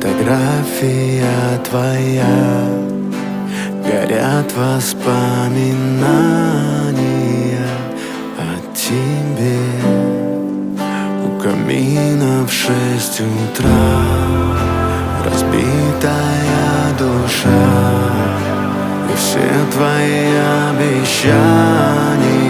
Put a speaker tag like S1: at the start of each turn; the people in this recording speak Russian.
S1: Фотография твоя, горят воспоминания о тебе. У камина в 6 утра разбитая душа, и все твои обещания